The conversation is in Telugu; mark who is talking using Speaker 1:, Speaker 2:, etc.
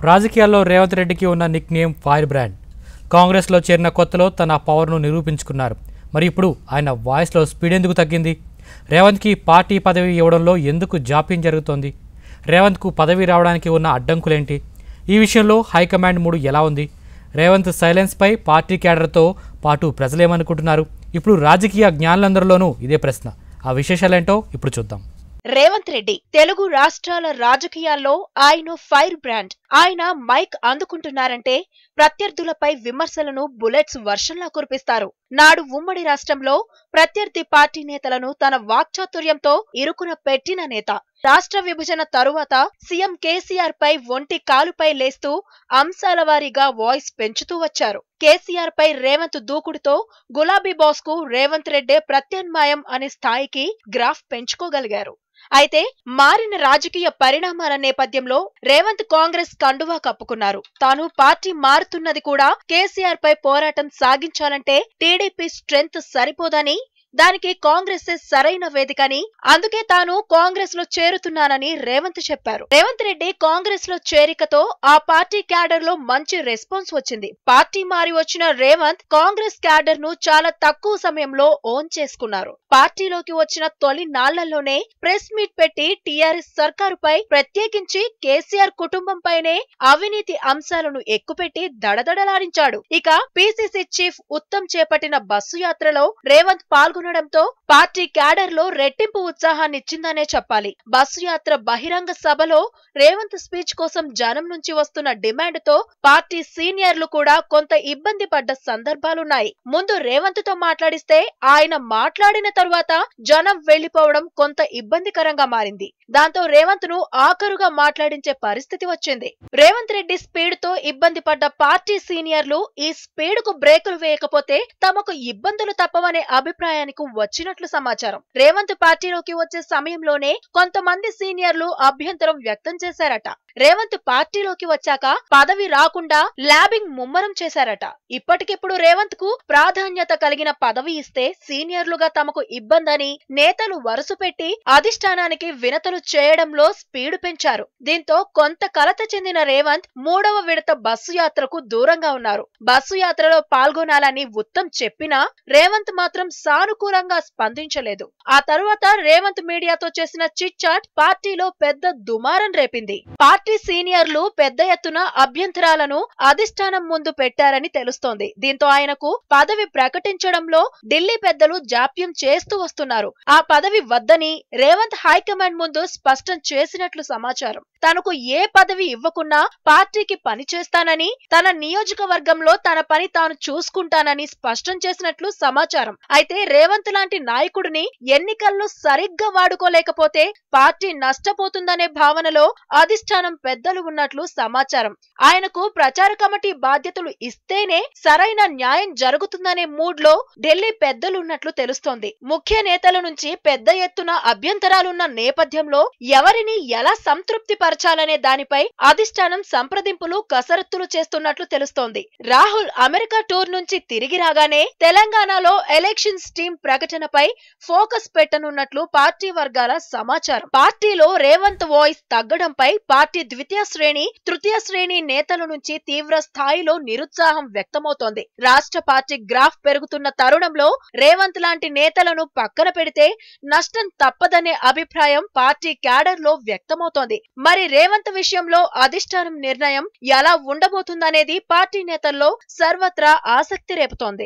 Speaker 1: రాజకీయాల్లో రేవంత్ రెడ్డికి ఉన్న నిక్ నేమ్ ఫైర్ బ్రాండ్. కాంగ్రెస్లో చేరిన కొత్తలో తన పవర్ను నిరూపించుకున్నారు. మరి ఇప్పుడు ఆయన వాయిస్లో స్పీడ్ ఎందుకు తగ్గింది? రేవంత్కి పార్టీ పదవి ఇవ్వడంలో ఎందుకు జాప్యం జరుగుతోంది? రేవంత్కు పదవి రావడానికి ఉన్న అడ్డంకులేంటి? ఈ విషయంలో హైకమాండ్ మూడు ఎలా ఉంది? రేవంత్ సైలెన్స్పై పార్టీ క్యాడర్తో పాటు ప్రజలేమనుకుంటున్నారు? ఇప్పుడు రాజకీయ జ్ఞానులందరిలోనూ ఇదే ప్రశ్న. ఆ విశేషాలేంటో ఇప్పుడు చూద్దాం.
Speaker 2: రేవంత్ రెడ్డి తెలుగు రాష్ట్రాల రాజకీయాల్లో ఆయన ఫైర్ బ్రాండ్. ఆయన మైక్ అందుకుంటున్నారంటే ప్రత్యర్థులపై విమర్శలను బుల్లెట్స్ వర్షంలా కురిపిస్తారు. నాడు ఉమ్మడి రాష్ట్రంలో ప్రత్యర్థి పార్టీ నేతలను తన వాక్చాతుర్యంతో ఇరుకున పెట్టిన నేత. రాష్ట్ర విభజన తరువాత సీఎం కేసీఆర్ పై ఒంటి కాలుపై లేస్తూ అంశాల వారీగా వాయిస్ పెంచుతూ వచ్చారు. కేసీఆర్ పై రేవంత్ దూకుడుతో గులాబీ బాస్ కు రేవంత్ రెడ్డే ప్రత్యామ్నాయం అనే స్థాయికి గ్రాఫ్ పెంచుకోగలిగారు. అయితే మారిన రాజకీయ పరిణామాల నేపథ్యంలో రేవంత్ కాంగ్రెస్ కండువా కప్పుకున్నారు. తాను పార్టీ మారుతున్నది కూడా కేసీఆర్ పై పోరాటం సాగించాలంటే టీడీపీ స్ట్రెంత్ సరిపోదని, దానికి కాంగ్రెస్ సరైన వేదికని, అందుకే తాను కాంగ్రెస్ లో చేరుతున్నానని రేవంత్ చెప్పారు. రేవంత్ రెడ్డి కాంగ్రెస్ లో చేరికతో ఆ పార్టీ క్యాడర్ లో మంచి రెస్పాన్స్ వచ్చింది. పార్టీ మారి వచ్చిన రేవంత్ కాంగ్రెస్ క్యాడర్ ను చాలా తక్కువ సమయంలో ఓన్ చేసుకున్నారు. పార్టీలోకి వచ్చిన తొలి నాళ్లలోనే ప్రెస్ మీట్ పెట్టి టీఆర్ఎస్ సర్కారుపై, ప్రత్యేకించి కేసీఆర్ కుటుంబంపైనే అవినీతి అంశాలను ఎక్కుపెట్టి దడదడలాడించాడు. ఇక పీసీసీ చీఫ్ ఉత్తమ్ చేపట్టిన బస్సు యాత్రలో రేవంత్ పాల్గొనడంతో పార్టీ క్యాడర్ లో రెట్టింపు ఉత్సాహాన్నిచ్చిందనే చెప్పాలి. బస్సు యాత్ర బహిరంగ సభలో రేవంత్ స్పీచ్ కోసం జనం నుంచి వస్తున్న డిమాండ్ తో పార్టీ సీనియర్లు కూడా కొంత ఇబ్బంది పడ్డ సందర్భాలున్నాయి. ముందు రేవంత్ తో మాట్లాడిస్తే ఆయన మాట్లాడిన తరువాత జనం వెళ్లిపోవడం కొంత ఇబ్బందికరంగా మారింది. దాంతో రేవంత్ ను ఆఖరుగా మాట్లాడించే పరిస్థితి వచ్చింది. రేవంత్ రెడ్డి స్పీడ్ తో ఇబ్బంది పడ్డ పార్టీ సీనియర్లు ఈ స్పీడ్ కు బ్రేకులు వేయకపోతే తమకు ఇబ్బందులు తప్పవనే అభిప్రాయానికి వచ్చినట్లు సమాచారం. రేవంత్ పార్టీలోకి వచ్చే సమయంలోనే కొంతమంది సీనియర్లు అభ్యంతరం వ్యక్తం చేశారట. రేవంత్ పార్టీలోకి వచ్చాక పదవి రాకుండా ల్యాబింగ్ ముమ్మరం చేశారట. ఇప్పటికిప్పుడు రేవంత్ కు ప్రాధాన్యత కలిగిన పదవి ఇస్తే సీనియర్లుగా తమకు ఇబ్బందని నేతలు వరుస పెట్టి అధిష్టానానికి వినతులు చేయడంలో స్పీడ్ పెంచారు. దీంతో కొంత కలత చెందిన రేవంత్ మూడవ విడత బస్సు యాత్రకు దూరంగా ఉన్నారు. బస్సు యాత్రలో పాల్గొనాలని ఉత్తమ్ చెప్పినా రేవంత్ మాత్రం సానుకూలంగా స్పందించలేదు. ఆ తరువాత రేవంత్ మీడియాతో చేసిన చిట్ చాట్ పార్టీలో పెద్ద దుమారం రేపింది. పార్టీ సీనియర్లు పెద్ద ఎత్తున అభ్యంతరాలను అధిష్టానం ముందు పెట్టారని తెలుస్తోంది. దీంతో ఆయనకు పదవి ప్రకటించడంలో ఢిల్లీ పెద్దలు జాప్యం చేస్తూ వస్తున్నారు. ఆ పదవి వద్దని రేవంత్ హైకమాండ్ ముందు స్పష్టం చేసినట్లు సమాచారం. తనకు ఏ పదవి ఇవ్వకున్నా పార్టీకి పని చేస్తానని, తన నియోజకవర్గంలో తన పని తాను చూసుకుంటానని స్పష్టం చేసినట్లు సమాచారం. అయితే రేవంత్ లాంటి నాయకుడిని ఎన్నికల్లో సరిగ్గా వాడుకోలేకపోతే పార్టీ నష్టపోతుందనే భావనలో అధిష్టానం పెద్దలు ఉన్నట్లు సమాచారం. ఆయనకు ప్రచార కమిటీ బాధ్యతలు ఇస్తేనే సరైన న్యాయం జరుగుతుందనే మూడ్ లో ఢిల్లీ పెద్దలున్నట్లు తెలుస్తోంది. ముఖ్య నేతల నుంచి పెద్ద ఎత్తున అభ్యంతరాలున్న నేపథ్యంలో ఎవరిని ఎలా సంతృప్తి పరచాలనే దానిపై అధిష్టానం సంప్రదింపులు కసరత్తులు చేస్తున్నట్లు తెలుస్తోంది. రాహుల్ అమెరికా టూర్ నుంచి తిరిగి రాగానే తెలంగాణలో ఎలక్షన్స్ టీం ప్రకటనపై ఫోకస్ పెట్టనున్నట్లు పార్టీ వర్గాల సమాచారం. పార్టీలో రేవంత్ వాయిస్ తగ్గడంపై పార్టీ ద్వితీయ శ్రేణి, తృతీయ శ్రేణి నేతల నుంచి తీవ్ర స్థాయిలో నిరుత్సాహం వ్యక్తమవుతోంది. రాష్ట్ర పార్టీ గ్రాఫ్ పెరుగుతున్న తరుణంలో రేవంత్ లాంటి నేతలను పక్కన పెడితే నష్టం తప్పదనే అభిప్రాయం పార్టీ క్యాడర్ లో వ్యక్తమవుతోంది. మరి రేవంత్ విషయంలో అధిష్టానం నిర్ణయం ఎలా ఉండబోతుందనేది పార్టీ నేతల్లో సర్వత్రా ఆసక్తి రేపుతోంది.